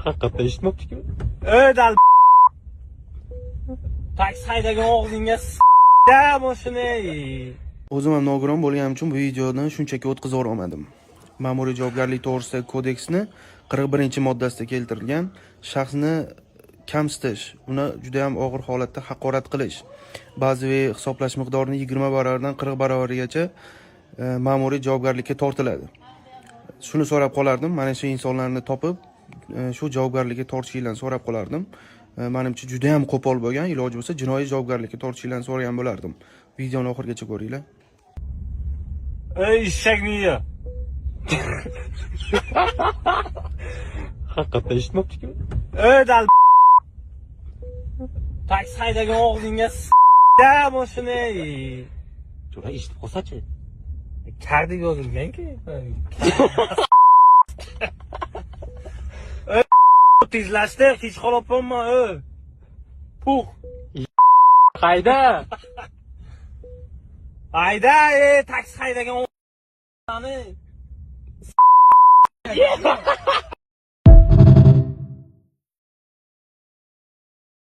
Haqiqatdan eshitmoqchikim. Dal taksi haydagan og'zingga da mashina. O'zim ham nogiron bo'lganim uchun bu videoni shunchaki o'tkazib olmadim. Ma'muriy javobgarlik to'g'risidagi kodeksni 41-moddasida keltirilgan shaxsni kamsitish, uni juda ham og'ir holatda haqorat qilish, ba'ziviy hisoblash miqdorini 20 barobardan 40 barobarigacha ma'muriy javobgarlikka tortiladi. Shuni so'rab qolardim, mana shu insonlarni topib, shu javobgarlikka tortishinglarni so'rab qolardim. Menimcha juda ham qo'pol bo'lgan, iloji bo'lsa jinoiy javobgarlikka tortishinglarni so'ragan bo'lardim. Videoni oxirigacha ko'ringlar. Eshak miya. Haqiqatdan eshitmoqchikim. Dal taksi haydagan og'zingga da mashina. Jo'ra eshitib qolsa-chi. Kardi yozilgan-ki. Tezlashdi, hech qolopman. Puh. Qayda? Hayda, taksi haydagan og'zingni.